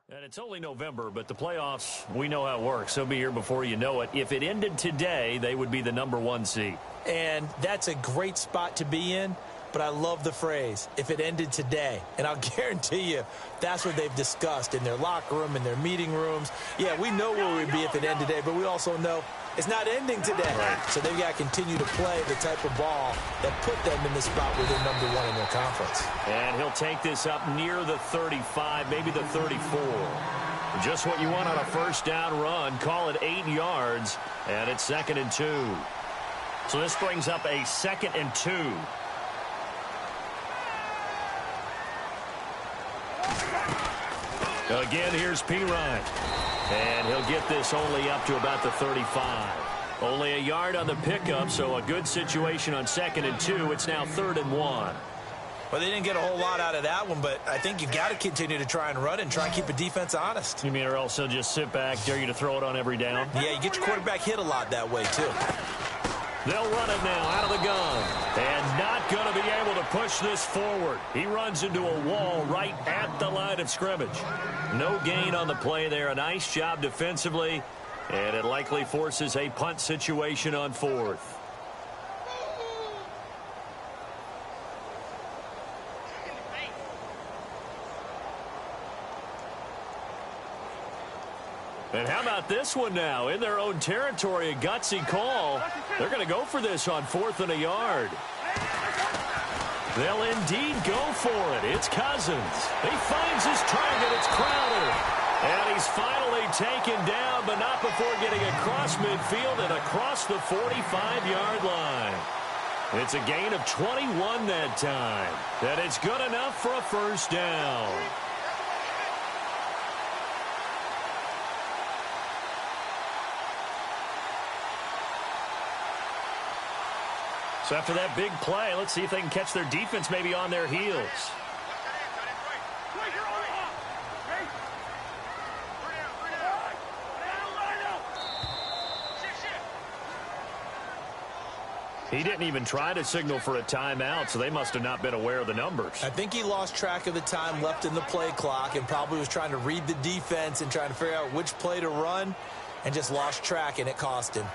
And it's only November, but the playoffs, we know how it works. They'll be here before you know it. If it ended today, they would be the #1 seed. And that's a great spot to be in, but I love the phrase, if it ended today. And I'll guarantee you that's what they've discussed in their locker room, in their meeting rooms. Yeah, we know where we'd be if it ended today, but we also know it's not ending today. Right. So they've got to continue to play the type of ball that put them in the spot where they're #1 in their conference. And he'll take this up near the 35, maybe the 34. Just what you want on a first down run. Call it 8 yards, and it's 2nd and 2. So this brings up a 2nd and 2. Again, here's Pirine. And he'll get this only up to about the 35. Only a yard on the pickup, so a good situation on 2nd and 2. It's now 3rd and 1. Well, they didn't get a whole lot out of that one, but I think you've got to continue to try and run and try and keep a defense honest. You mean or else they'll just sit back, dare you to throw it on every down? Yeah, you get your quarterback hit a lot that way, too. They'll run it now out of the gun. And not going to be able to push this forward. He runs into a wall right at the line of scrimmage. No gain on the play there. A nice job defensively. And it likely forces a punt situation on 4th. And how about this one now? In their own territory, a gutsy call. They're going to go for this on 4th and a yard. They'll indeed go for it. It's Cousins. He finds his target. It's Crowder. And he's finally taken down, but not before getting across midfield and across the 45-yard line. It's a gain of 21 that time. And it's good enough for a first down. So after that big play, let's see if they can catch their defense maybe on their heels. He didn't even try to signal for a timeout, so they must have not been aware of the numbers. I think he lost track of the time left in the play clock and probably was trying to read the defense and trying to figure out which play to run and just lost track, and it cost him.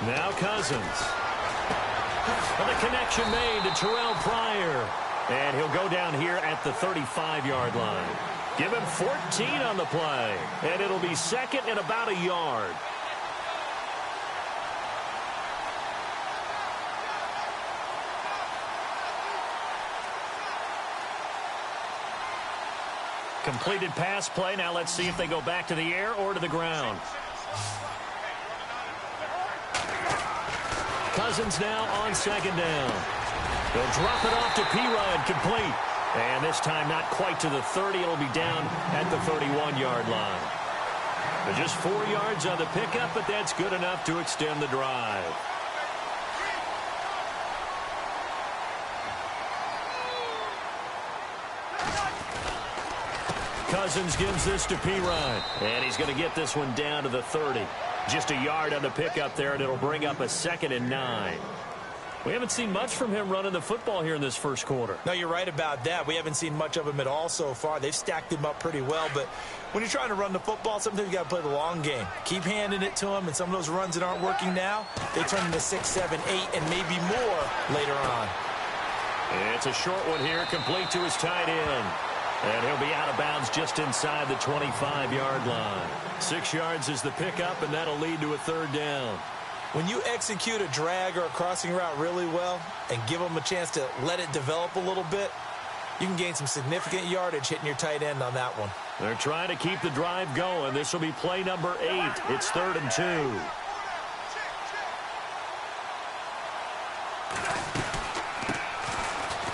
Now Cousins. And the connection made to Terrell Pryor. And he'll go down here at the 35-yard line. Give him 14 on the play. And it'll be 2nd and about a yard. Completed pass play. Now let's see if they go back to the air or to the ground. Cousins now on 2nd down. They'll drop it off to Pirine, complete. And this time not quite to the 30. It'll be down at the 31-yard line. But just 4 yards on the pickup, but that's good enough to extend the drive. Cousins gives this to Pirine. And he's going to get this one down to the 30. Just a yard on the pickup there, and it'll bring up a 2nd and 9. We haven't seen much from him running the football here in this first quarter. No, you're right about that. We haven't seen much of him at all so far. They've stacked him up pretty well, but when you're trying to run the football, sometimes you got to play the long game. Keep handing it to him, and some of those runs that aren't working now, they turn into 6, 7, 8, and maybe more later on. It's a short one here, complete to his tight end. And he'll be out of bounds just inside the 25-yard line. 6 yards is the pickup, and that'll lead to a 3rd down. When you execute a drag or a crossing route really well and give them a chance to let it develop a little bit, you can gain some significant yardage hitting your tight end on that one. They're trying to keep the drive going. This will be play number 8. It's 3rd and 2.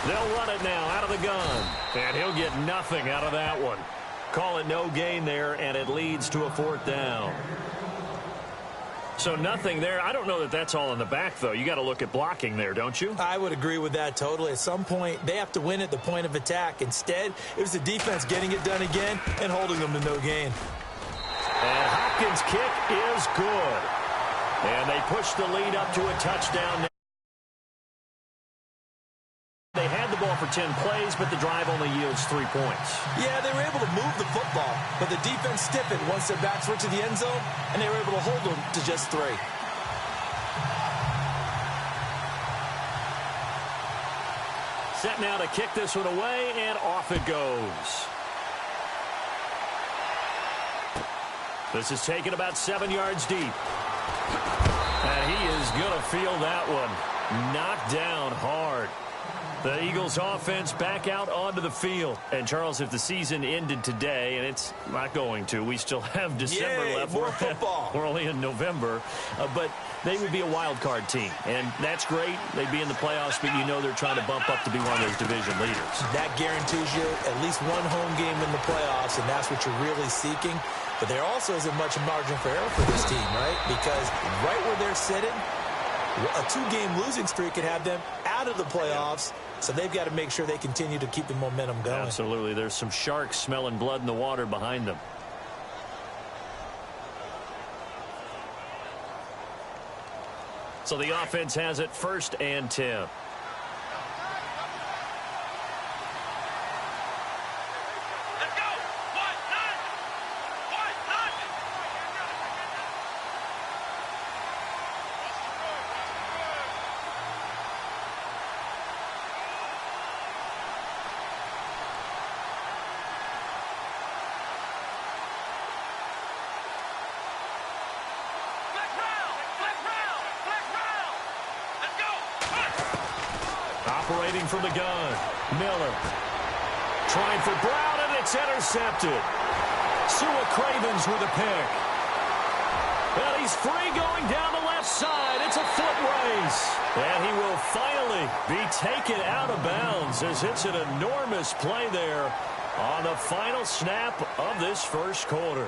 They'll run it now out of the gun. And he'll get nothing out of that one. Call it no gain there, and it leads to a 4th down. So nothing there. I don't know that that's all in the back, though. You got to look at blocking there, don't you? I would agree with that totally. At some point, they have to win at the point of attack. Instead, it was the defense getting it done again and holding them to no gain. And Hopkins' kick is good. And they push the lead up to a touchdown now. 10 plays, but the drive only yields 3 points. Yeah, they were able to move the football, but the defense stiffened once their backs were to the end zone, and they were able to hold them to just 3. Set now to kick this one away, and off it goes. This is taken about 7 yards deep. And he is going to feel that one. Knocked down hard. The Eagles offense back out onto the field. And, Charles, if the season ended today, and it's not going to, we still have December left. More football. We're only in November. But they would be a wild card team. And that's great. They'd be in the playoffs, but you know they're trying to bump up to be one of those division leaders. That guarantees you at least one home game in the playoffs, and that's what you're really seeking. But there also isn't much margin for error for this team, right? Because right where they're sitting, a 2-game losing streak could have them out of the playoffs. So they've got to make sure they continue to keep the momentum going. Absolutely. There's some sharks smelling blood in the water behind them. So the offense has it 1st and 10. Operating from the gun, Miller. Trying for Brown, and it's intercepted. Sua Cravens with a pick. And he's free going down the left side. It's a foot race. And he will finally be taken out of bounds as it's an enormous play there on the final snap of this first quarter.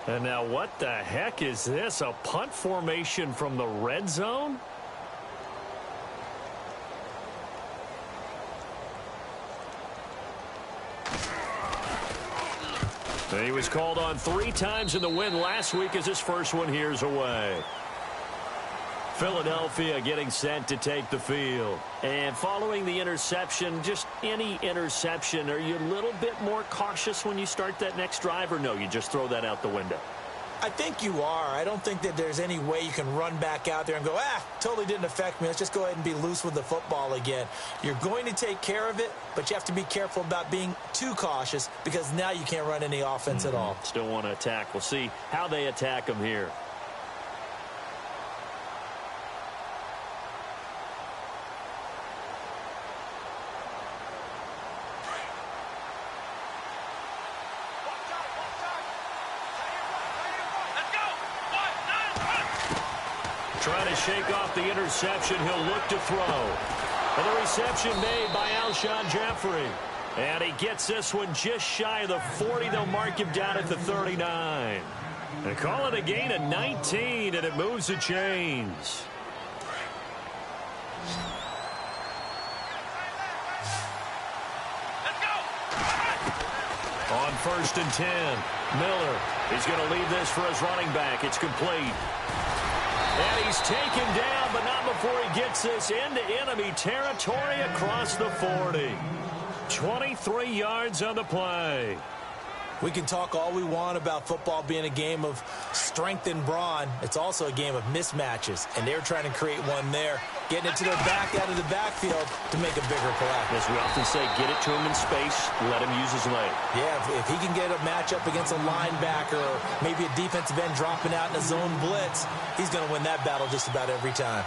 And now what the heck is this? A punt formation from the red zone? He was called on 3 times in the win last week as his first one here's away. Philadelphia getting set to take the field. And following the interception, just any interception, are you a little bit more cautious when you start that next drive, or no, you just throw that out the window? I think you are. I don't think that there's any way you can run back out there and go, totally didn't affect me. Let's just go ahead and be loose with the football again. You're going to take care of it, but you have to be careful about being too cautious because now you can't run any offense at all. Still want to attack. We'll see how they attack them here. Trying to shake off the interception. He'll look to throw. And the reception made by Alshon Jeffrey. And he gets this one just shy of the 40. They'll mark him down at the 39. They call it a gain of 19, and it moves the chains. On 1st and 10, Miller. He's going to leave this for his running back. It's complete. And he's taken down, but not before he gets this into enemy territory across the 40. 23 yards on the play. We can talk all we want about football being a game of strength and brawn. It's also a game of mismatches, and they're trying to create one there, getting it to their back out of the backfield to make a bigger play. As we often say, get it to him in space, let him use his leg. Yeah, if he can get a matchup against a linebacker or maybe a defensive end dropping out in a zone blitz, he's going to win that battle just about every time.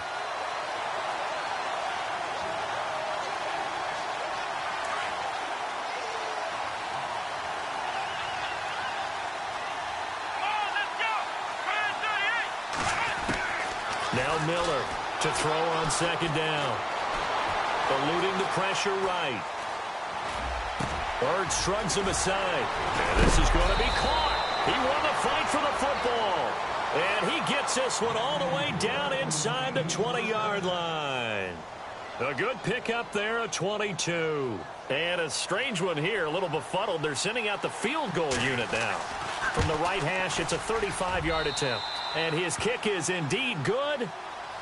Now Miller to throw on second down. Eluding the pressure right. Bird shrugs him aside. And this is going to be caught. He won the fight for the football. And he gets this one all the way down inside the 20-yard line. A good pickup there, a 22. And a strange one here, a little befuddled. They're sending out the field goal unit now. From the right hash, it's a 35-yard attempt. And his kick is indeed good.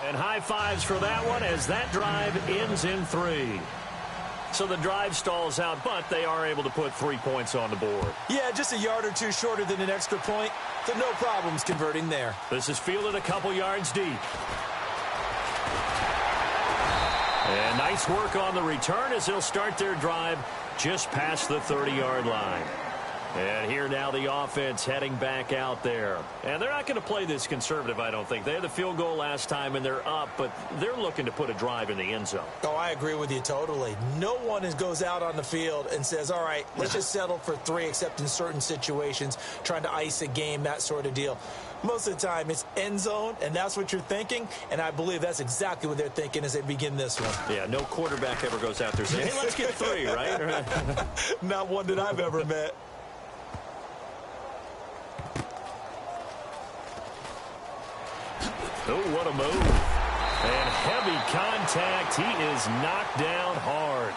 And high fives for that one as that drive ends in 3. So the drive stalls out, but they are able to put 3 points on the board. Yeah, just a yard or two shorter than an extra point. So no problems converting there. This is fielded a couple yards deep. And nice work on the return as they'll start their drive just past the 30-yard line. And here now the offense heading back out there. And they're not going to play this conservative, I don't think. They had the field goal last time, and they're up, but they're looking to put a drive in the end zone. Oh, I agree with you totally. No one goes out on the field and says, all right, let's just settle for 3, except in certain situations, trying to ice a game, that sort of deal. Most of the time, it's end zone, and that's what you're thinking, and I believe that's exactly what they're thinking as they begin this one. Yeah, no quarterback ever goes out there saying, hey, let's get 3, right? Not one that I've ever met. Oh, what a move. And heavy contact. He is knocked down hard.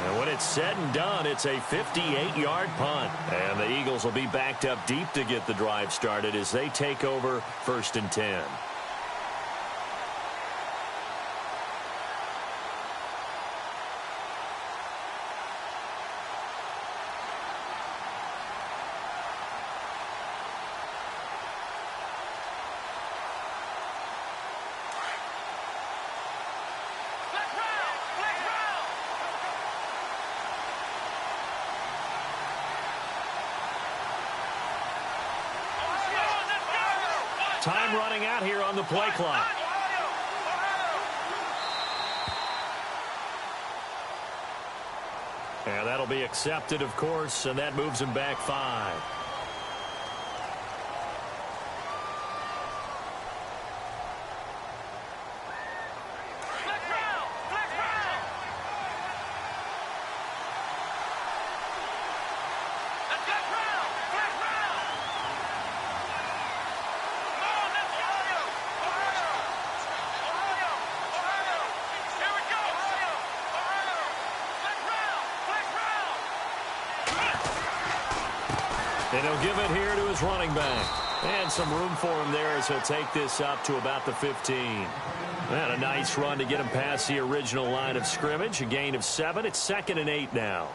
And when it's said and done, it's a 58-yard punt. And the Eagles will be backed up deep to get the drive started as they take over 1st and 10. Time running out here on the play clock. And that'll be accepted, of course, and that moves him back 5. And he'll give it here to his running back. And some room for him there as he'll take this up to about the 15. And a nice run to get him past the original line of scrimmage. A gain of 7. It's 2nd and 8 now.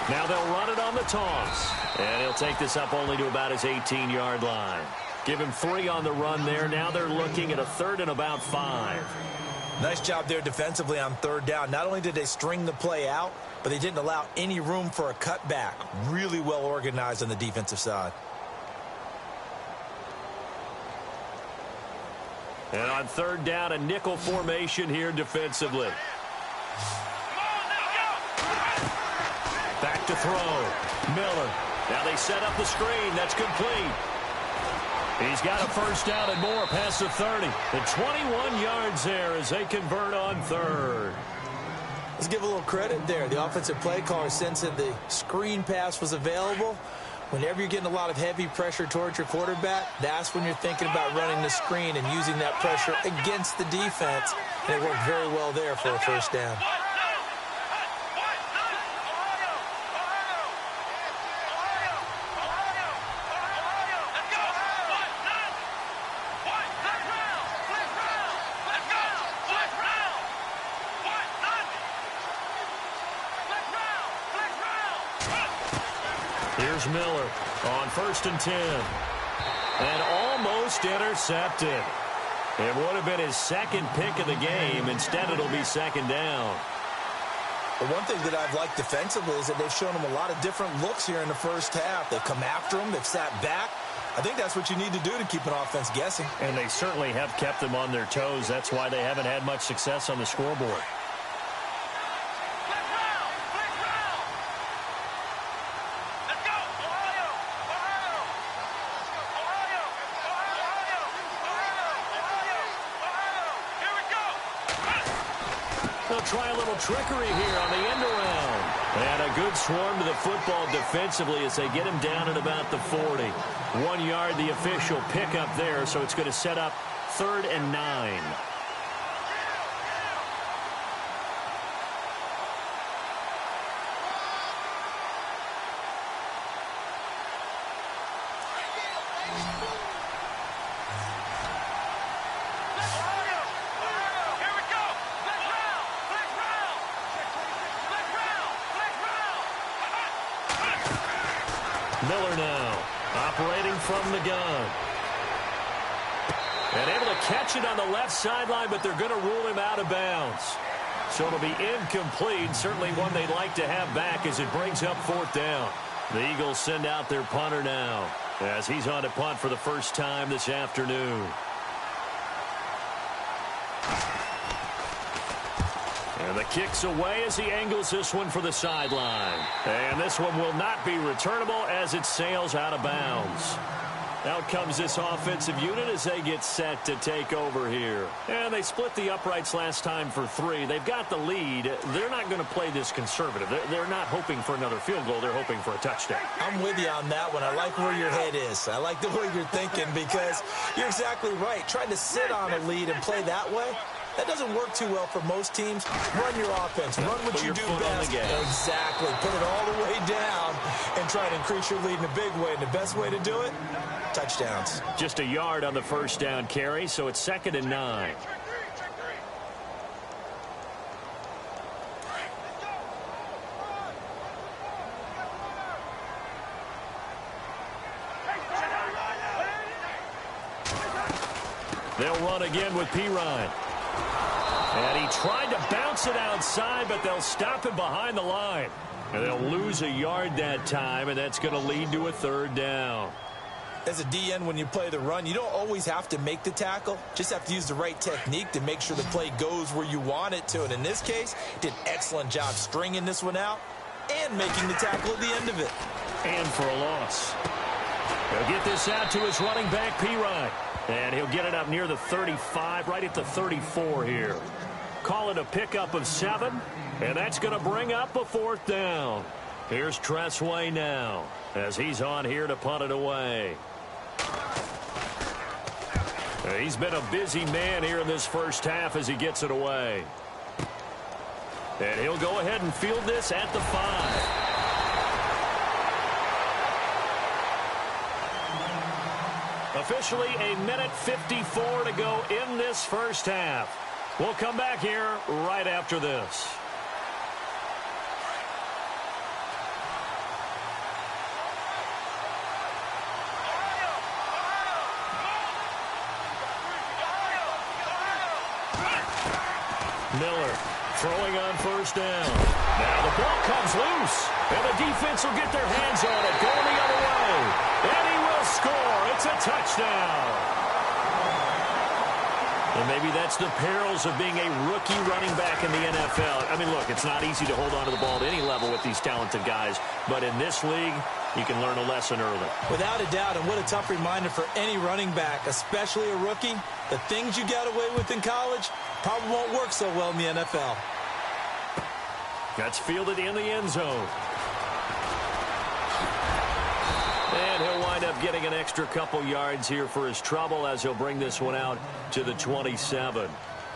Now they'll run it on the toss. And he'll take this up only to about his 18-yard line. Give him 3 on the run there. Now they're looking at a 3rd and about 5. Nice job there defensively on 3rd down. Not only did they string the play out, but they didn't allow any room for a cutback. Really well organized on the defensive side. And on 3rd down, a nickel formation here defensively. Back to throw. Miller. Now they set up the screen. That's complete. He's got a 1st down and more past the 30. The 21 yards there as they convert on 3rd. Let's give a little credit there. The offensive play caller sensed that the screen pass was available. Whenever you're getting a lot of heavy pressure towards your quarterback, that's when you're thinking about running the screen and using that pressure against the defense. And it worked very well there for a 1st down. Here's Miller on 1st and 10. And almost intercepted. It would have been his second pick of the game. Instead, it'll be 2nd down. Well, one thing that I've liked defensively is that they've shown him a lot of different looks here in the first half. They've come after him. They've sat back. I think that's what you need to do to keep an offense guessing. And they certainly have kept them on their toes. That's why they haven't had much success on the scoreboard. They'll try a little trickery here on the end around. And a good swarm to the football defensively as they get him down at about the 40. 1 yard, the official pickup there, so it's going to set up 3rd and 9. Miller now, operating from the gun. And able to catch it on the left sideline, but they're going to rule him out of bounds. So it'll be incomplete, certainly one they'd like to have back as it brings up 4th down. The Eagles send out their punter now as he's on to punt for the first time this afternoon. And the kick's away as he angles this one for the sideline. And this one will not be returnable as it sails out of bounds. Out comes this offensive unit as they get set to take over here. And they split the uprights last time for 3. They've got the lead. They're not going to play this conservative. They're not hoping for another field goal. They're hoping for a touchdown. I'm with you on that one. I like where your head is. I like the way you're thinking because you're exactly right. Trying to sit on a lead and play that way, that doesn't work too well for most teams. Run your offense. Run what you do best. Exactly. Put it all the way down and try to increase your lead in a big way. And the best way to do it, touchdowns. Just a yard on the first down carry, so it's 2nd and 9. They'll run again with Pirine. And he tried to bounce it outside, but they'll stop him behind the line. And they'll lose a yard that time, and that's going to lead to a 3rd down. As a DN, when you play the run, you don't always have to make the tackle. Just have to use the right technique to make sure the play goes where you want it to. And in this case, did an excellent job stringing this one out and making the tackle at the end of it. And for a loss. He'll get this out to his running back, Pirine. And he'll get it up near the 35, right at the 34 here. Call it a pickup of 7, and that's going to bring up a 4th down. Here's Tressway now as he's on here to punt it away. He's been a busy man here in this first half as he gets it away. And he'll go ahead and field this at the 5. Officially a minute 54 to go in this first half. We'll come back here right after this. Miller throwing on first down. Now the ball comes loose, and the defense will get their hands on it, going the other way. And he will score. It's a touchdown. And maybe that's the perils of being a rookie running back in the NFL. I mean, look, it's not easy to hold on to the ball at any level with these talented guys. But in this league, you can learn a lesson early. Without a doubt, and what a tough reminder for any running back, especially a rookie. The things you got away with in college probably won't work so well in the NFL. That's fielded in the end zone. And he'll wind up getting an extra couple yards here for his trouble as he'll bring this one out to the 27.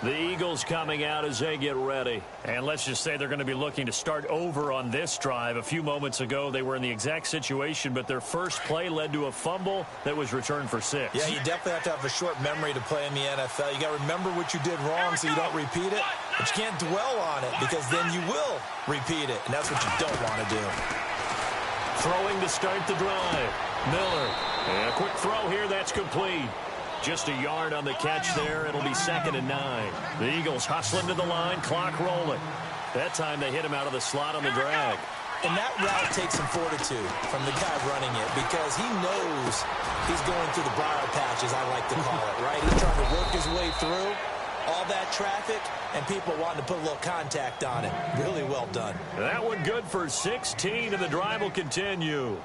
The Eagles coming out as they get ready. And let's just say they're going to be looking to start over on this drive. A few moments ago, they were in the exact situation, but their first play led to a fumble that was returned for 6. Yeah, you definitely have to have a short memory to play in the NFL. You got to remember what you did wrong so you don't repeat it. But you can't dwell on it because then you will repeat it, and that's what you don't want to do. Throwing to start the drive. Miller. And a quick throw here. That's complete. Just a yard on the catch there. It'll be 2nd and 9. The Eagles hustling to the line. Clock rolling. That time they hit him out of the slot on the drag. And that route takes some fortitude from the guy running it because he knows he's going through the briar patch, as I like to call it, right? He's trying to work his way through all that traffic and people wanting to put a little contact on it. Really well done. That one good for 16, and the drive will continue.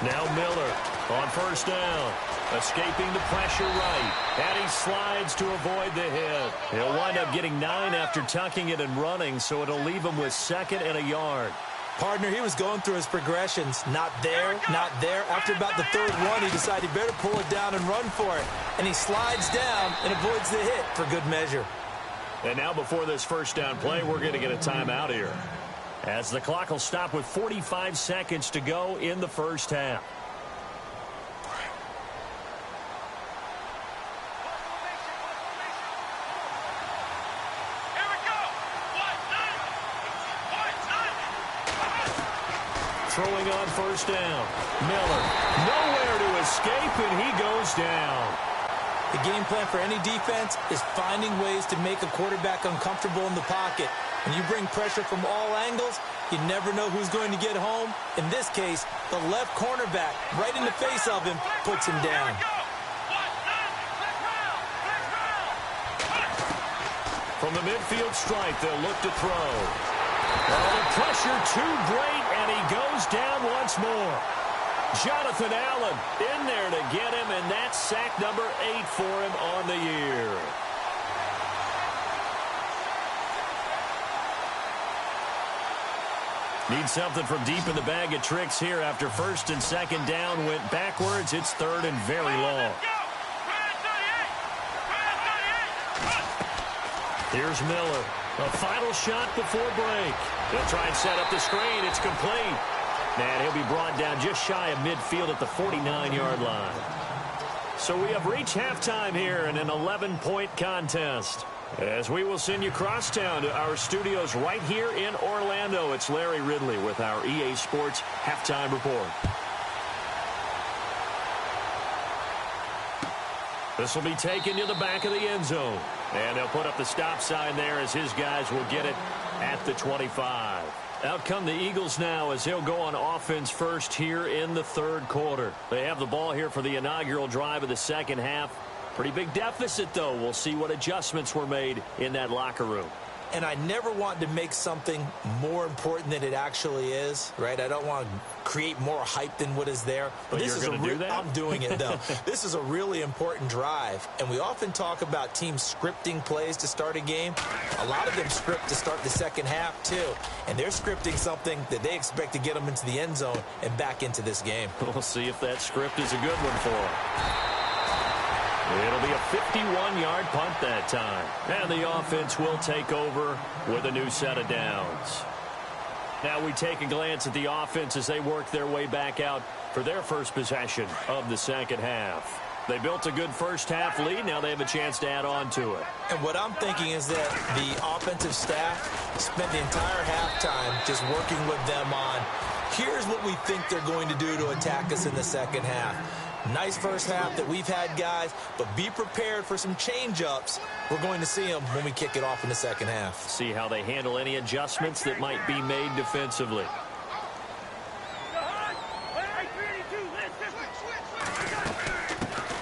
Now Miller on 1st down. Escaping the pressure right. And he slides to avoid the hit. He'll wind up getting 9 after tucking it and running, so it'll leave him with 2nd and a yard. Partner, he was going through his progressions. Not there, not there. After about the 3rd one, he decided he better pull it down and run for it. And he slides down and avoids the hit for good measure. And now before this 1st down play, we're going to get a timeout here, as the clock will stop with 45 seconds to go in the 1st half. Throwing on 1st down. Miller, nowhere to escape, and he goes down. The game plan for any defense is finding ways to make a quarterback uncomfortable in the pocket. When you bring pressure from all angles, you never know who's going to get home. In this case, the left cornerback, right in the face of him, puts him down. From the midfield stripe, they'll look to throw. Oh, the pressure too great, and he goes down once more. Jonathan Allen in there to get him, and that's sack number 8 for him on the year. Need something from deep in the bag of tricks here after 1st and 2nd down went backwards. It's 3rd and very long. Here's Miller. A final shot before break. They'll try and set up the screen. It's complete. And he'll be brought down just shy of midfield at the 49-yard line. So we have reached halftime here in an 11-point contest. As we will send you crosstown to our studios right here in Orlando, it's Larry Ridley with our EA Sports Halftime Report. This will be taken to the back of the end zone. And they'll put up the stop sign there as his guys will get it at the 25. Out come the Eagles now as they'll go on offense first here in the 3rd quarter. They have the ball here for the inaugural drive of the 2nd half. Pretty big deficit, though. We'll see what adjustments were made in that locker room. And I never want to make something more important than it actually is, right? I don't want to create more hype than what is there. But this you're going to do that? I'm doing it, though. This is a really important drive. And we often talk about teams scripting plays to start a game. A lot of them script to start the 2nd half, too. And they're scripting something that they expect to get them into the end zone and back into this game. We'll see if that script is a good one for them. It'll be a 51-yard punt that time. And the offense will take over with a new set of downs. Now we take a glance at the offense as they work their way back out for their first possession of the 2nd half. They built a good 1st half lead. Now they have a chance to add on to it. And what I'm thinking is that the offensive staff spent the entire halftime just working with them on, here's what we think they're going to do to attack us in the 2nd half. Nice 1st half that we've had, guys, but be prepared for some change-ups. We're going to see them when we kick it off in the 2nd half. See how they handle any adjustments that might be made defensively.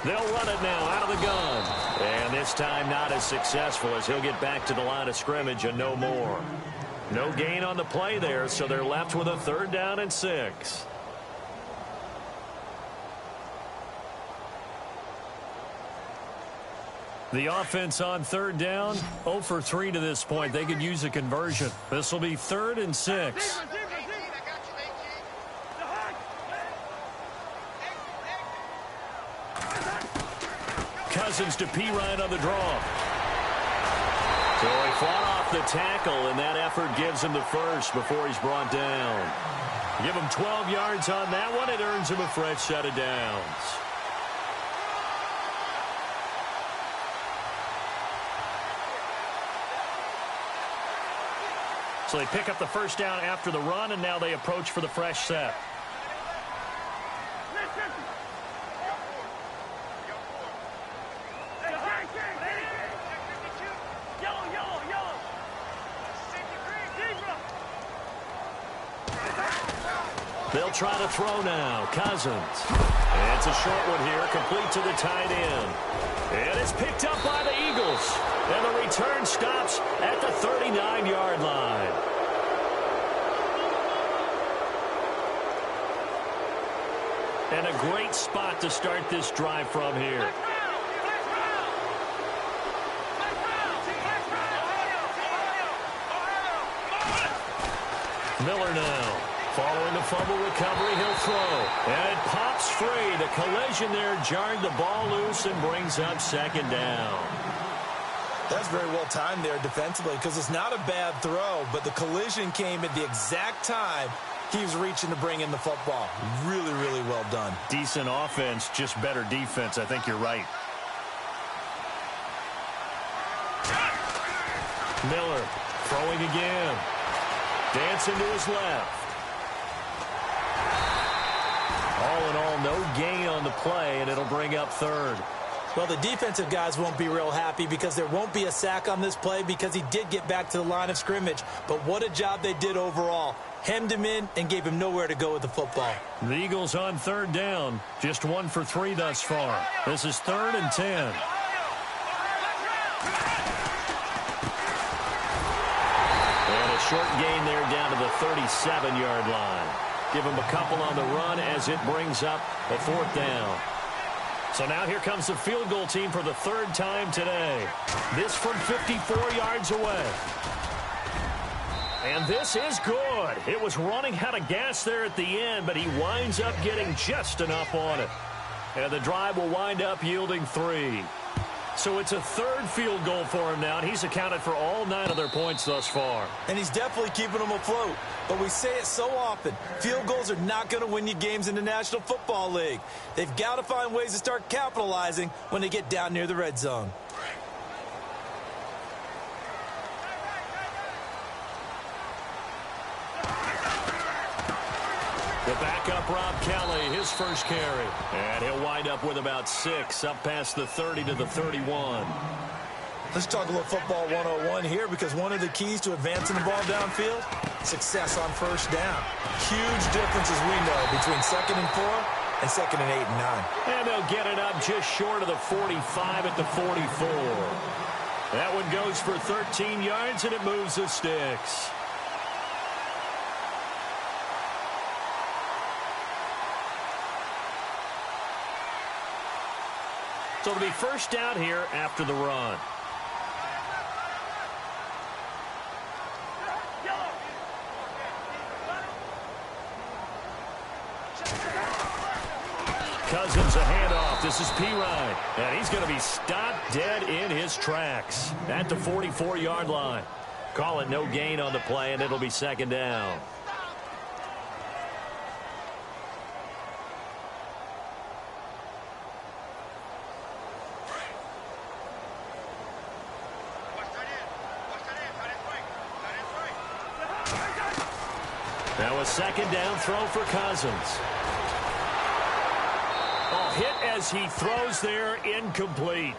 They'll run it now out of the gun. And this time not as successful as he'll get back to the line of scrimmage and no more. No gain on the play there, so they're left with a 3rd down and 6. The offense on 3rd down, 0 for 3 to this point. They could use a conversion. This will be 3rd and 6. Cousins to P. Ryan on the draw. So he fought off the tackle, and that effort gives him the first before he's brought down. Give him 12 yards on that one. It earns him a fresh set of downs. So they pick up the first down after the run, and now they approach for the fresh set. They'll try to throw now. Cousins. And it's a short one here, complete to the tight end. And it's picked up by the Eagles. And the return stops at the 39-yard line. And a great spot to start this drive from here. Miller now. Following the fumble recovery, he'll throw. And it pops free. The collision there jarred the ball loose and brings up second down. That's very well timed there defensively because it's not a bad throw, but the collision came at the exact time he was reaching to bring in the football. Really, really well done. Decent offense, just better defense. I think you're right. Miller throwing again. Dancing to his left. All in all, no gain on the play, and it'll bring up third. Well, the defensive guys won't be real happy because there won't be a sack on this play because he did get back to the line of scrimmage. But what a job they did overall. Hemmed him in and gave him nowhere to go with the football. The Eagles on third down. Just 1 for 3 thus far. This is 3rd and 10. And a short gain there down to the 37-yard line. Give him a couple on the run as it brings up a 4th down. So now here comes the field goal team for the 3rd time today. This from 54 yards away. And this is good. It was running out of gas there at the end, but he winds up getting just enough on it. And the drive will wind up yielding 3. So it's a 3rd field goal for him now, and he's accounted for all 9 of their points thus far. And he's definitely keeping them afloat. But we say it so often, field goals are not going to win you games in the National Football League. They've got to find ways to start capitalizing when they get down near the red zone. The backup, Rob Kelly, his first carry. And he'll wind up with about 6, up past the 30 to the 31. Let's talk a little football 101 here because one of the keys to advancing the ball downfield, success on first down. Huge difference, as we know, between 2nd and 4 and 2nd and 8 and 9. And they'll get it up just short of the 45 at the 44. That one goes for 13 yards, and it moves the sticks. So it'll be first down here after the run. Cousins a handoff. This is P-Ryan. And he's going to be stopped dead in his tracks at the 44-yard line. Call it no gain on the play, and it'll be second down. Now a second down throw for Cousins. Oh, hit as he throws there, incomplete.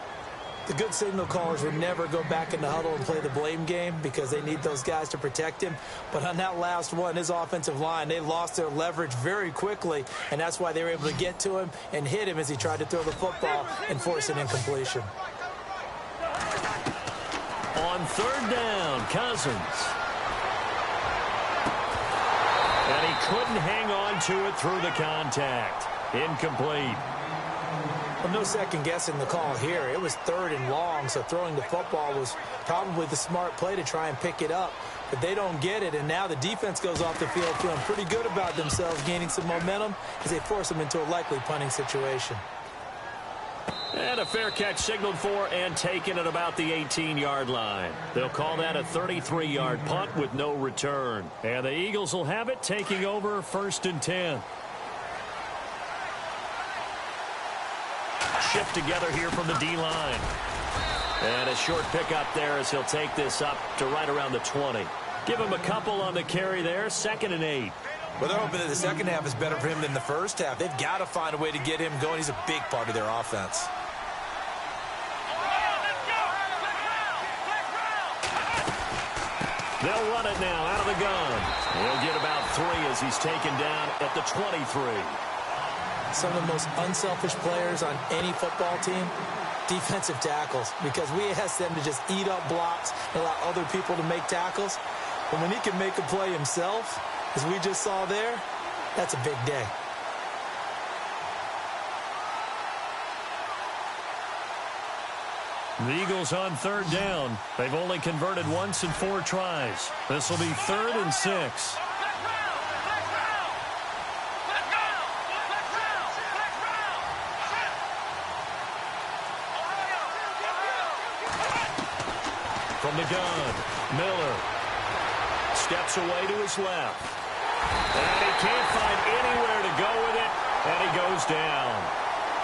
The good signal callers would never go back in the huddle and play the blame game because they need those guys to protect him. But on that last one, his offensive line, they lost their leverage very quickly, and that's why they were able to get to him and hit him as he tried to throw the football and force an incompletion. On third down, Cousins. And he couldn't hang on to it through the contact. Incomplete. Well, no second guessing the call here. It was 3rd and long, so throwing the football was probably the smart play to try and pick it up. But they don't get it, and now the defense goes off the field feeling pretty good about themselves, gaining some momentum as they force them into a likely punting situation. And a fair catch signaled for and taken at about the 18-yard line. They'll call that a 33-yard punt with no return. And the Eagles will have it, taking over 1st and 10. Shift together here from the D-line. And a short pickup there as he'll take this up to right around the 20. Give him a couple on the carry there, 2nd and 8. Well, they're hoping that the second half is better for him than the first half. They've got to find a way to get him going. He's a big part of their offense. They'll run it now out of the gun. He'll get about 3 as he's taken down at the 23. Some of the most unselfish players on any football team, defensive tackles, because we ask them to just eat up blocks and allow other people to make tackles. But when he can make a play himself, as we just saw there, that's a big day. The Eagles on 3rd down. They've only converted once in 4 tries. This will be 3rd and 6. From the gun, Miller steps away to his left. And he can't find anywhere to go with it, and he goes down.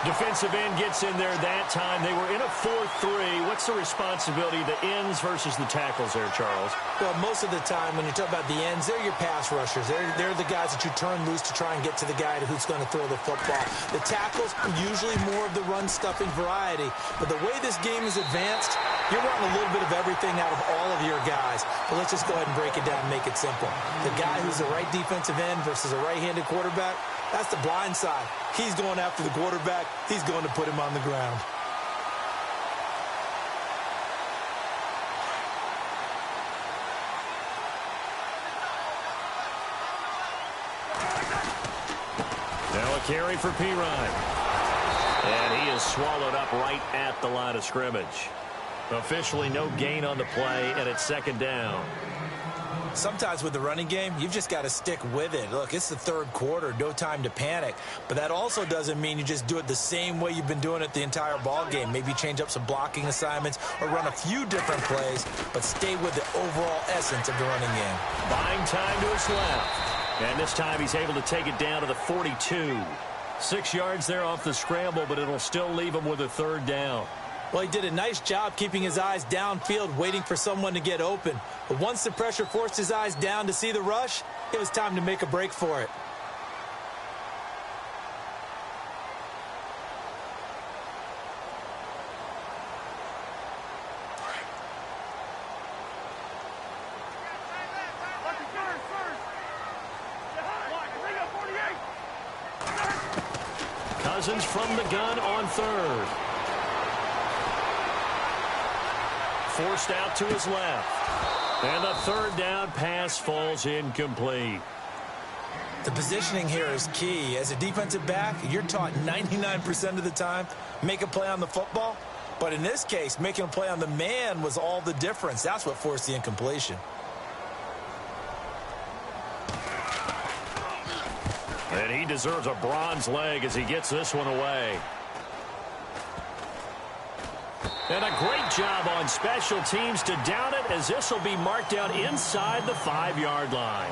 Defensive end gets in there that time. They were in a 4-3. What's the responsibility of the ends versus the tackles there, Charles? Well, most of the time when you talk about the ends, they're your pass rushers. They're the guys that you turn loose to try and get to the guy who's going to throw the football. The tackles are usually more of the run-stuffing variety. But the way this game is advanced, you're wanting a little bit of everything out of all of your guys. But let's just go ahead and break it down and make it simple. The guy who's the right defensive end versus a right-handed quarterback, that's the blind side. He's going after the quarterback. He's going to put him on the ground. Now a carry for Pirine. And he is swallowed up right at the line of scrimmage. Officially no gain on the play, and it's 2nd down. Sometimes with the running game, you've just got to stick with it. Look, it's the 3rd quarter, no time to panic. But that also doesn't mean you just do it the same way you've been doing it the entire ball game. Maybe change up some blocking assignments or run a few different plays, but stay with the overall essence of the running game. Buying time to his left. And this time he's able to take it down to the 42. 6 yards there off the scramble, but it'll still leave him with a 3rd down. Well, he did a nice job keeping his eyes downfield, waiting for someone to get open. But once the pressure forced his eyes down to see the rush, it was time to make a break for it. Cousins from the gun on 3rd. Forced out to his left. And the 3rd down pass falls incomplete. The positioning here is key. As a defensive back, you're taught 99% of the time, make a play on the football. But in this case, making a play on the man was all the difference. That's what forced the incompletion. And he deserves a bronze leg as he gets this one away. And a great job on special teams to down it, as this will be marked out inside the 5-yard line.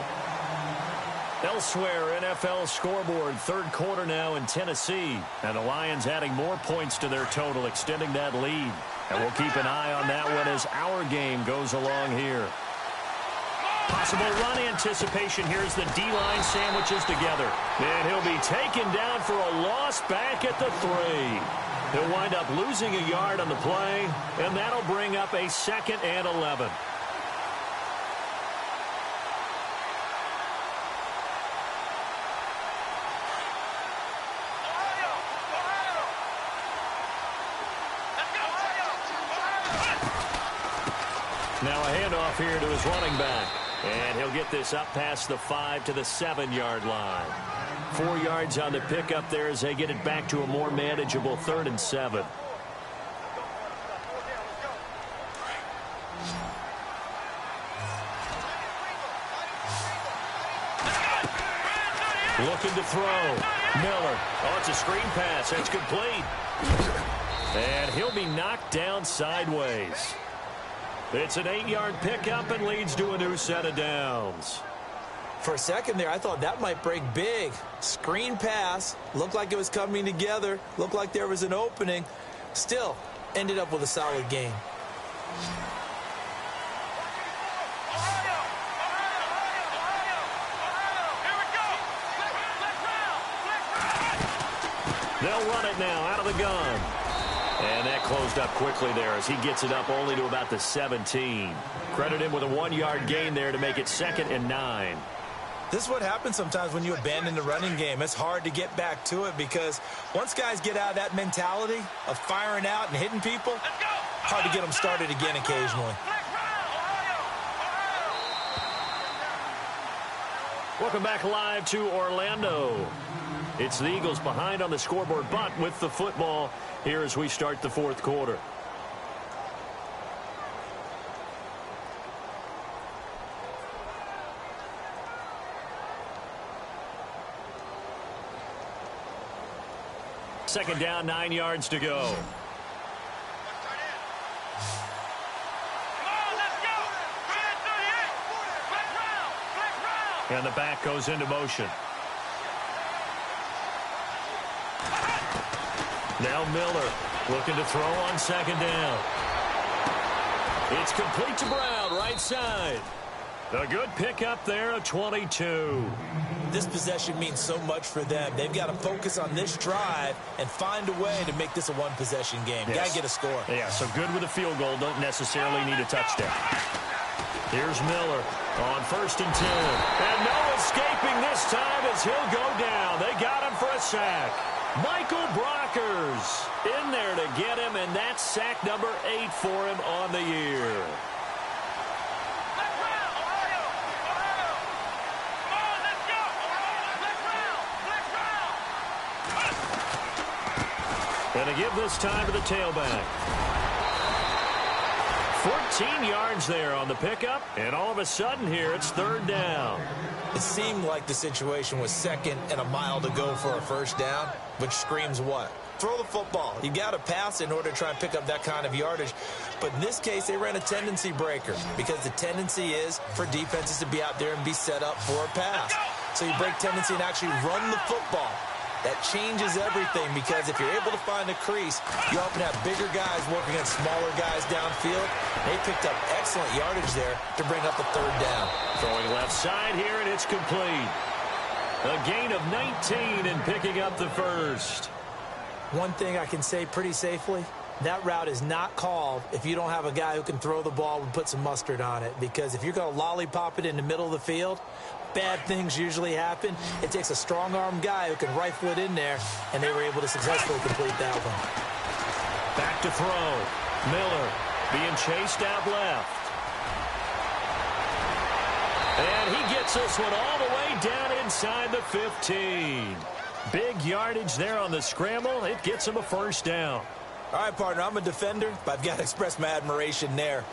Elsewhere, NFL scoreboard, 3rd quarter now in Tennessee. And the Lions adding more points to their total, extending that lead. And we'll keep an eye on that one as our game goes along here. Possible run anticipation here as the D-line sandwiches together. And he'll be taken down for a loss back at the 3. He'll wind up losing a yard on the play, and that'll bring up a 2nd and 11. Now a handoff here to his running back. And he'll get this up past the 5 to the 7-yard line. 4 yards on the pickup there as they get it back to a more manageable 3rd and 7. Looking to throw. Miller. Oh, it's a screen pass. That's complete. And he'll be knocked down sideways. It's an 8-yard pickup and leads to a new set of downs. For a second there, I thought that might break big. Screen pass. Looked like it was coming together. Looked like there was an opening. Still, ended up with a solid game. They'll run it now out of the gun. And that closed up quickly there as he gets it up only to about the 17. Credit him with a 1-yard gain there to make it 2nd and 9. This is what happens sometimes when you abandon the running game. It's hard to get back to it because once guys get out of that mentality of firing out and hitting people, hard to get them started again occasionally. Welcome back live to Orlando. It's the Eagles behind on the scoreboard, but with the football here as we start the 4th quarter. Second down, 9 yards to go. And the back goes into motion. Now Miller looking to throw on 2nd down. It's complete to Brown, right side. A good pickup there of 22. This possession means so much for them. They've got to focus on this drive and find a way to make this a one-possession game. Yes. Got to get a score. Yeah, so good with a field goal. Don't necessarily need a touchdown. Here's Miller on 1st and 10. And no escaping this time as he'll go down. They got him for a sack. Michael Brockers in there to get him, and that's sack number 8 for him on the year. And a give this time to the tailback. 14 yards there on the pickup, and all of a sudden here it's 3rd down. It seemed like the situation was 2nd and a mile to go for a 1st down, which screams what? Throw the football. You got to pass in order to try and pick up that kind of yardage. But in this case, they ran a tendency breaker because the tendency is for defenses to be out there and be set up for a pass. So you break tendency and actually run the football. That changes everything because if you're able to find a crease, you often have bigger guys working against smaller guys downfield. They picked up excellent yardage there to bring up the 3rd down. Throwing left side here, and it's complete. A gain of 19 and picking up the 1st. One thing I can say pretty safely, that route is not called if you don't have a guy who can throw the ball and put some mustard on it. Because if you're going to lollipop it in the middle of the field, bad things usually happen. It takes a strong-arm guy who can rifle it in there, and they were able to successfully complete that one. Back to throw. Miller being chased out left. And he gets this one all the way down inside the 15. Big yardage there on the scramble. It gets him a 1st down. All right, partner, I'm a defender, but I've got to express my admiration there.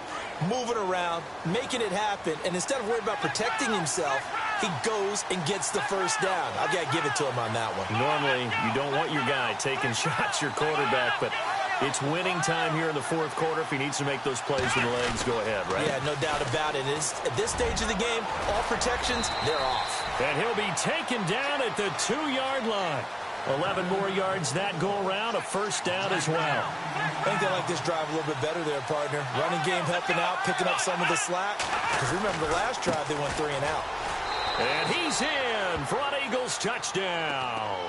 Moving around, making it happen, and instead of worrying about protecting himself, he goes and gets the 1st down. I've got to give it to him on that one. Normally, you don't want your guy taking shots, your quarterback, but it's winning time here in the 4th quarter. If he needs to make those plays with the legs, go ahead, right? Yeah, no doubt about it. At this stage of the game, all protections, they're off. And he'll be taken down at the 2-yard line. 11 more yards that go around, a 1st down as well. I think they like this drive a little bit better there, partner. Running game helping out, picking up some of the slack. Because remember, the last drive, they went 3 and out. And he's in for an Eagles touchdown.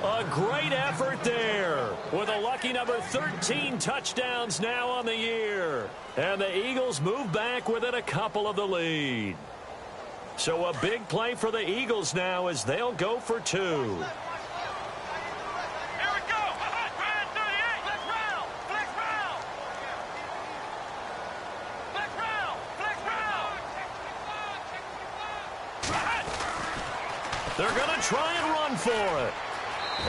A great effort there with a lucky number 13 touchdowns now on the year. And the Eagles move back within a couple of the lead. So a big play for the Eagles now as they'll go for 2. They're going to try and run for it.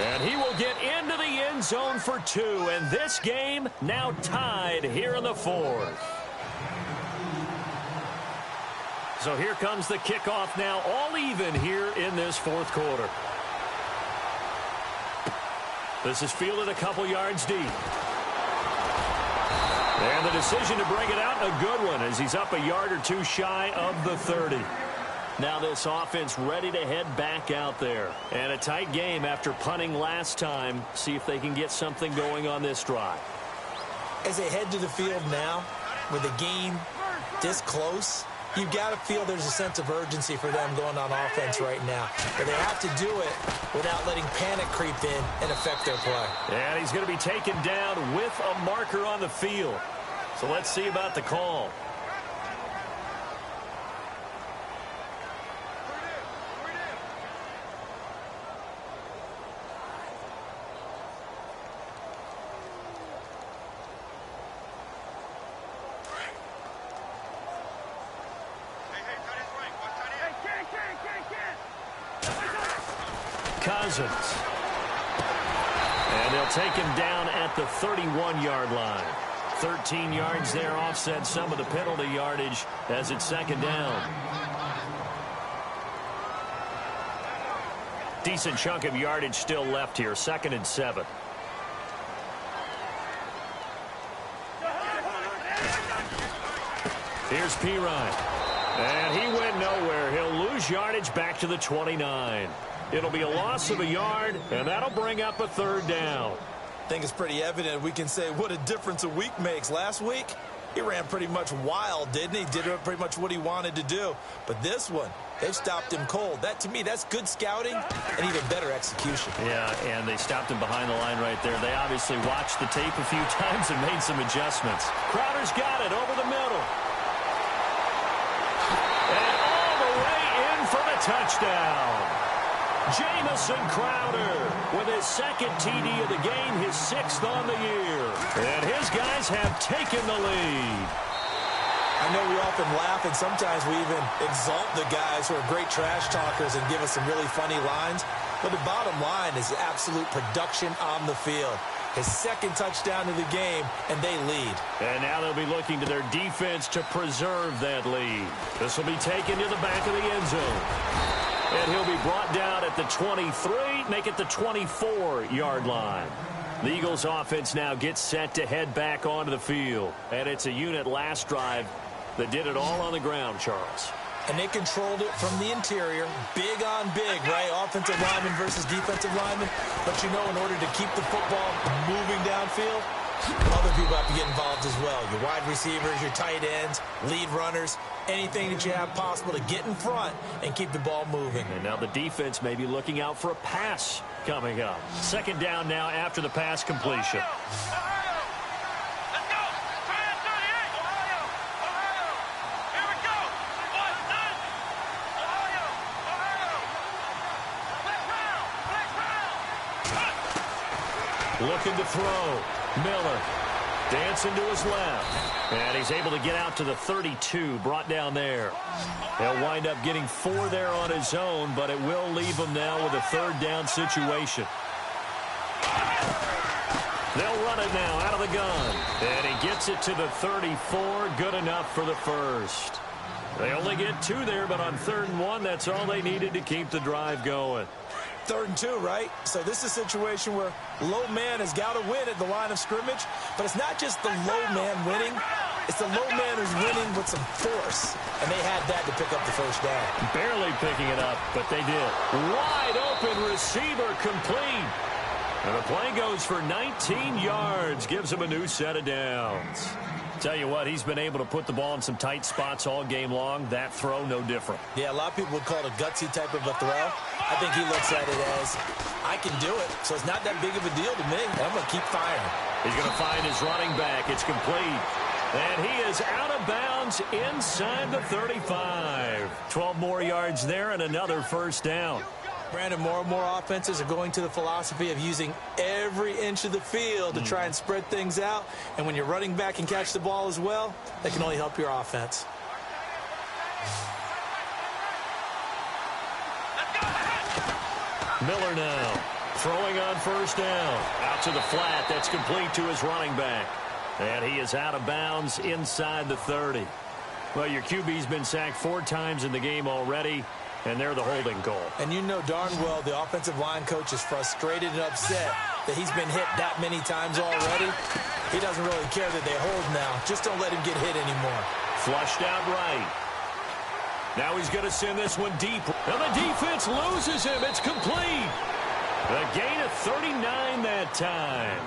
And he will get into the end zone for 2. And this game now tied here in the 4th. So here comes the kickoff now, all even here in this 4th quarter. This is fielded a couple yards deep. And the decision to bring it out, a good one, as he's up a yard or 2 shy of the 30. Now this offense ready to head back out there. And a tight game after punting last time. See if they can get something going on this drive. As they head to the field now, with the game this close, you've got to feel there's a sense of urgency for them going on offense right now. But they have to do it without letting panic creep in and affect their play. And he's going to be taken down with a marker on the field. So let's see about the call. Cousins. And they'll take him down at the 31-yard line. 13 yards there, offset some of the penalty yardage as it's second down. Decent chunk of yardage still left here, 2nd and 7. Here's Pirine. And he went nowhere. He'll lose yardage back to the 29. It'll be a loss of a yard, and that'll bring up a 3rd down. I think it's pretty evident. We can say what a difference a week makes. Last week, he ran pretty much wild, didn't he? Did pretty much what he wanted to do. But this one, they've stopped him cold. That, to me, that's good scouting and even better execution. Yeah, and they stopped him behind the line right there. They obviously watched the tape a few times and made some adjustments. Crowder's got it over the middle. And all the way in for the touchdown. Jamison Crowder with his 2nd TD of the game, his 6th on the year. And his guys have taken the lead. I know we often laugh, and sometimes we even exalt the guys who are great trash talkers and give us some really funny lines. But the bottom line is absolute production on the field. His 2nd touchdown of the game, and they lead. And now they'll be looking to their defense to preserve that lead. This will be taken to the back of the end zone. And he'll be brought down at the 23, make it the 24-yard line. The Eagles offense now gets set to head back onto the field. And it's a unit last drive that did it all on the ground, Charles. And they controlled it from the interior, big on big, right? Offensive lineman versus defensive lineman. But you know, in order to keep the football moving downfield, other people have to get involved as well. Your wide receivers, your tight ends, lead runners, anything that you have possible to get in front and keep the ball moving. And now the defense may be looking out for a pass coming up. 2nd down now after the pass completion. Looking to throw. Miller dancing to his left. And he's able to get out to the 32, brought down there. He'll wind up getting 4 there on his own, but it will leave him now with a 3rd down situation. They'll run it now out of the gun. And he gets it to the 34, good enough for the 1st. They only get 2 there, but on 3rd and 1, that's all they needed to keep the drive going. 3rd and 2, right? So this is a situation where low man has got to win at the line of scrimmage, but it's not just the low man winning. It's the low man who's winning with some force, and they had that to pick up the 1st down. Barely picking it up, but they did. Wide open receiver complete. And the play goes for 19 yards, gives him a new set of downs. Tell you what, he's been able to put the ball in some tight spots all game long. That throw, no different. Yeah, a lot of people would call it a gutsy type of a throw. I think he looks at it as, I can do it, so it's not that big of a deal to me. I'm going to keep firing. He's going to find his running back. It's complete. And he is out of bounds inside the 35. 12 more yards there and another 1st down. Brandon, more and more offenses are going to the philosophy of using every inch of the field to try and spread things out. And when you're running back and catch the ball as well, that can only help your offense. Miller now throwing on 1st down. Out to the flat. That's complete to his running back. And he is out of bounds inside the 30. Well, your QB's been sacked 4 times in the game already. And they're the holding goal. And you know darn well the offensive line coach is frustrated and upset that he's been hit that many times already. He doesn't really care that they hold now. Just don't let him get hit anymore. Flushed out right. Now he's going to send this one deep. And the defense loses him. It's complete. A gain of 39 that time.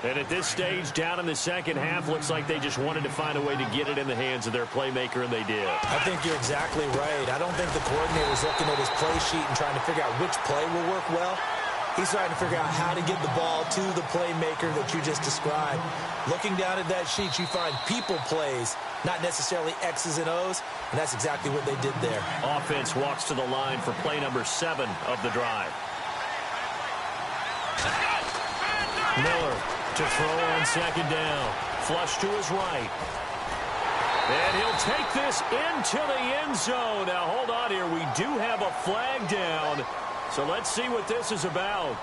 And at this stage, down in the second half, looks like they just wanted to find a way to get it in the hands of their playmaker, and they did. I think you're exactly right. I don't think the coordinator is looking at his play sheet and trying to figure out which play will work well. He's trying to figure out how to get the ball to the playmaker that you just described. Looking down at that sheet, you find people plays, not necessarily X's and O's, and that's exactly what they did there. Offense walks to the line for play number 7 of the drive. Miller to throw on second down. Flush to his right. And he'll take this into the end zone. Now, hold on here. We do have a flag down. So let's see what this is about.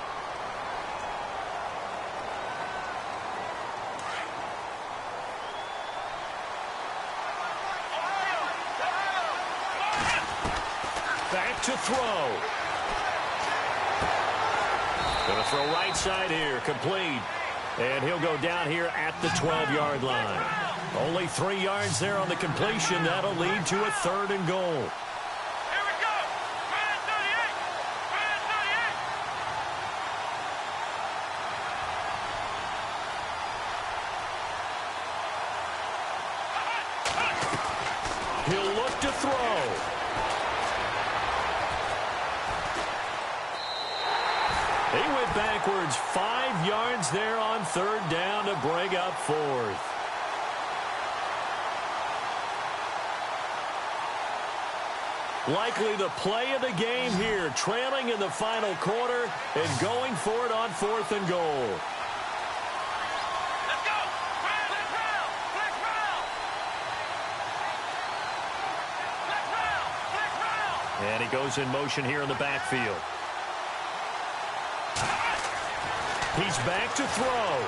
Back to throw. Going to throw right side here. Complete. And he'll go down here at the 12-yard line. Only 3 yards there on the completion. That'll lead to a 3rd and goal. He'll look to throw. He went backwards 5 yards there on 3rd down to bring up 4th. Likely the play of the game here, trailing in the final quarter and going for it on 4th and goal. And he goes in motion here in the backfield. He's back to throw.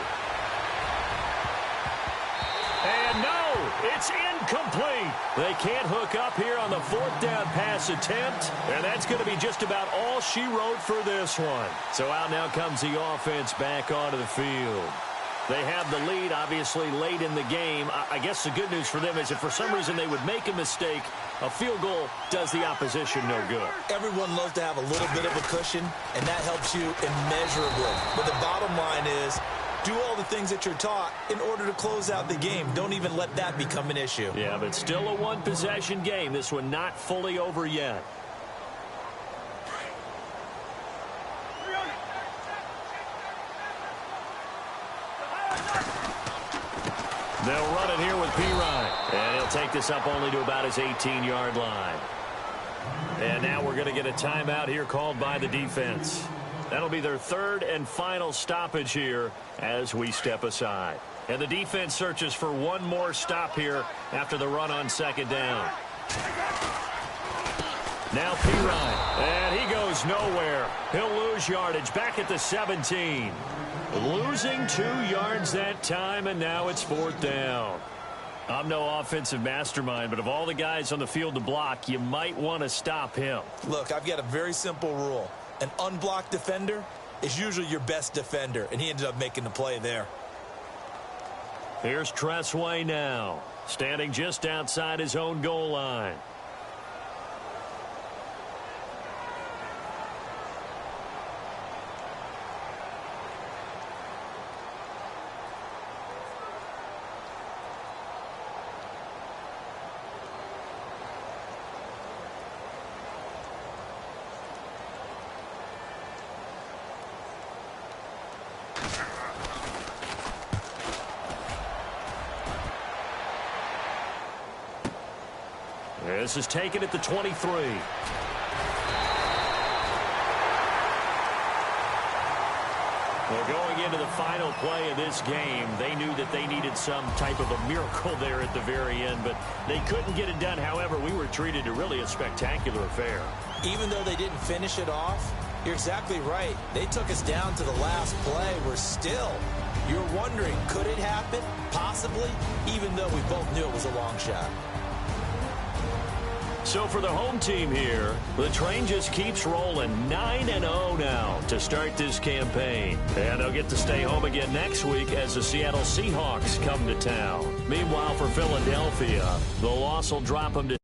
And no, it's incomplete. They can't hook up here on the 4th down pass attempt. And that's going to be just about all she wrote for this one. So out now comes the offense back onto the field. They have the lead, obviously, late in the game. I guess the good news for them is if for some reason they would make a mistake, a field goal does the opposition no good. Everyone loves to have a little bit of a cushion, and that helps you immeasurably. But the bottom line is, do all the things that you're taught in order to close out the game. Don't even let that become an issue. Yeah, but still a one-possession game. This one not fully over yet. They'll run it here with Pirine. And he'll take this up only to about his 18-yard line. And now we're going to get a timeout here called by the defense. That'll be their 3rd and final stoppage here as we step aside. And the defense searches for one more stop here after the run on 2nd down. Now Pirine. And he goes nowhere. He'll lose yardage back at the 17. Losing 2 yards that time, and now it's 4th down. I'm no offensive mastermind, but of all the guys on the field to block, you might want to stop him. Look, I've got a very simple rule. An unblocked defender is usually your best defender, and he ended up making the play there. Here's Tressway now, standing just outside his own goal line. This is taken at the 23. Well, going into the final play of this game, they knew that they needed some type of a miracle there at the very end, but they couldn't get it done. However, we were treated to really a spectacular affair. Even though they didn't finish it off, you're exactly right. They took us down to the last play. You're wondering, could it happen? Possibly, even though we both knew it was a long shot. So for the home team here, the train just keeps rolling 9-0 now to start this campaign. And they'll get to stay home again next week as the Seattle Seahawks come to town. Meanwhile, for Philadelphia, the loss will drop them to